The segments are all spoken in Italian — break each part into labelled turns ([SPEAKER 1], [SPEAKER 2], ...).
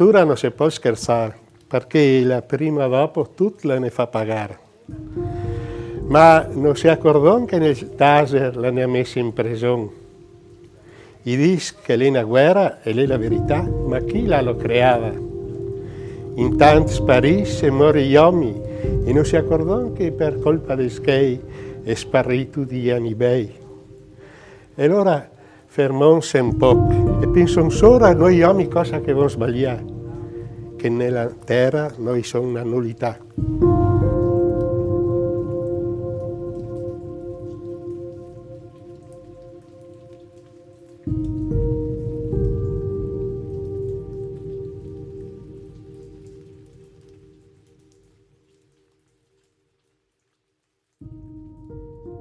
[SPEAKER 1] natura non si può scherzare, perché la prima dopo tutto la ne fa pagare. Ma non si accordò che nel Taser la ne ha messa in prigione. Gli dice che lì è una guerra e lì è la verità, ma chi l'ha creata? Intanto sparisce e muore gli uomini e non si accordò che per colpa del skei è sparito di anni bei. E allora fermonse un po' e pensò solo a noi uomini cosa che abbiamo sbagliato, che nella terra noi siamo una nullità.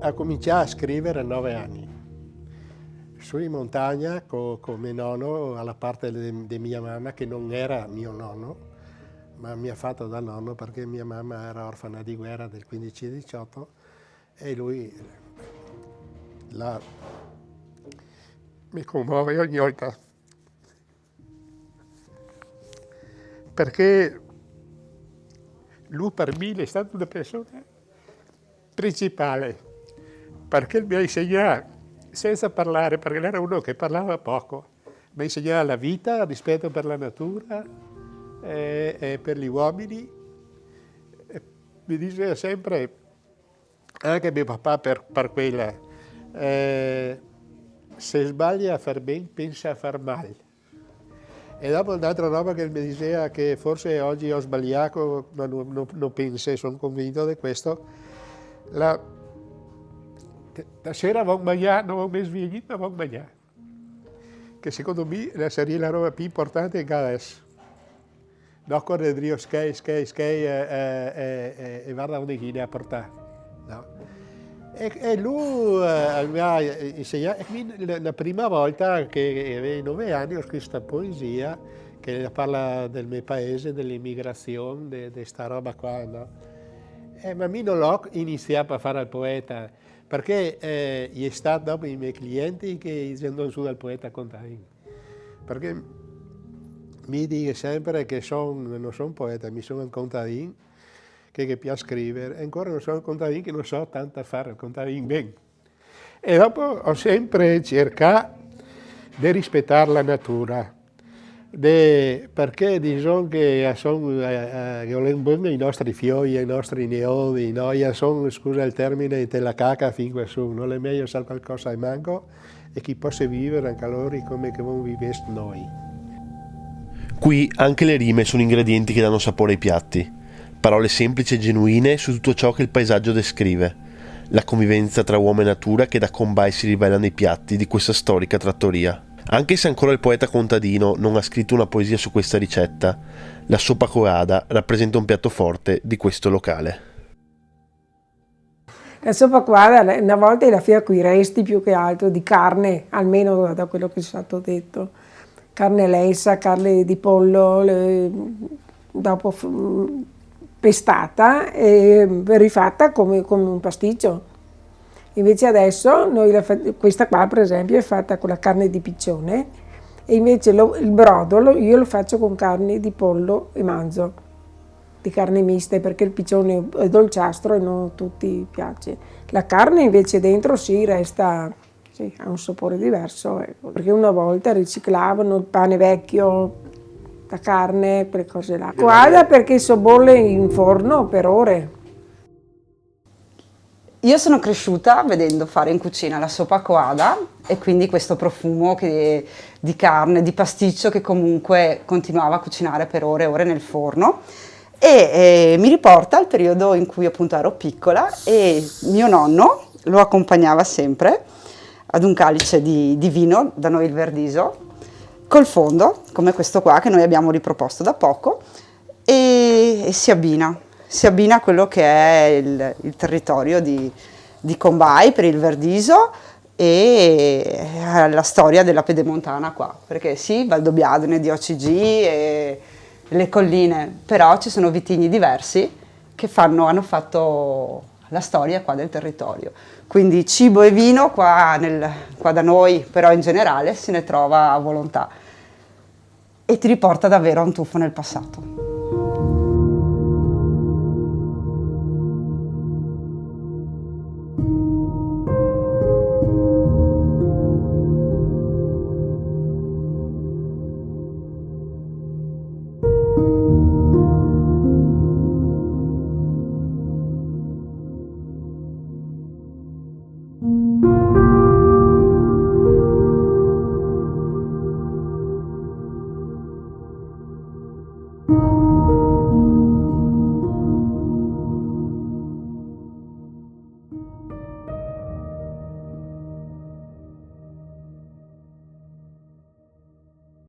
[SPEAKER 1] Ha cominciato a scrivere a 9 anni. Su in montagna con mio nonno, alla parte di mia mamma, che non era mio nonno, ma mi ha fatto da nonno perché mia mamma era orfana di guerra del 15-18 e lui mi commuove ogni volta. Perché lui per me è stata una persona principale, perché mi ha insegnato senza parlare, perché era uno che parlava poco, mi insegnava la vita, il rispetto per la natura e per gli uomini. E mi diceva sempre, anche mio papà per quella, se sbagli a far bene, pensa a far male. E dopo un'altra roba che mi diceva che forse oggi ho sbagliato, ma non penso, sono convinto di questo. Stasera non ho messo via niente, ma non mangiare. Che secondo me sarebbe la roba più importante che adesso. Non correre drio skei e guarda dove viene a portare. No. E lui mi ha insegnato, la prima volta che avevo 9 anni ho scritto questa poesia che parla del mio paese, dell'immigrazione, di questa roba qua. No? Ma io non l'ho iniziato a fare il poeta, perché è stato dopo i miei clienti che sono su dal poeta contadino. Perché mi dico sempre che non sono poeta, mi sono un contadino che piace scrivere, e ancora non sono un contadino che non so tanto fare il contadino bene. E dopo ho sempre cercato di rispettare la natura, perché diciamo che sono i nostri fiori, i nostri neoni, noi sono, scusa il termine, della cacca fin qua su, non è meglio fare qualcosa di manco e chi possa vivere anche loro come che non vivessimo noi.
[SPEAKER 2] Qui anche le rime sono ingredienti che danno sapore ai piatti, parole semplici e genuine su tutto ciò che il paesaggio descrive, la convivenza tra uomo e natura che da Combai si rivela nei piatti di questa storica trattoria. Anche se ancora il poeta contadino non ha scritto una poesia su questa ricetta, la sopa coada rappresenta un piatto forte di questo locale.
[SPEAKER 3] La sopa coada una volta era fatta con i resti più che altro di carne, almeno da quello che è stato detto. Carne lessa, carne di pollo, dopo pestata e rifatta come un pasticcio. Invece adesso questa qua per esempio è fatta con la carne di piccione e invece il brodo io lo faccio con carne di pollo e manzo, di carne miste, perché il piccione è dolciastro e non a tutti piace. La carne invece dentro resta, ha un sapore diverso, perché una volta riciclavano il pane vecchio, la carne, quelle cose là. Coada perché bolle in forno per ore.
[SPEAKER 4] Io sono cresciuta vedendo fare in cucina la sopa coada e quindi questo profumo di carne, di pasticcio che comunque continuava a cucinare per ore e ore nel forno e mi riporta al periodo in cui appunto ero piccola e mio nonno lo accompagnava sempre ad un calice di vino, da noi il Verdiso, col fondo, come questo qua che noi abbiamo riproposto da poco e si abbina a quello che è il territorio di Combai per il Verdiso e alla storia della Pedemontana qua, perché sì, Valdobbiadene, di OCG e le colline, però ci sono vitigni diversi che hanno fatto la storia qua del territorio. Quindi cibo e vino qua da noi, però in generale se ne trova a volontà. e ti riporta davvero a un tuffo nel passato.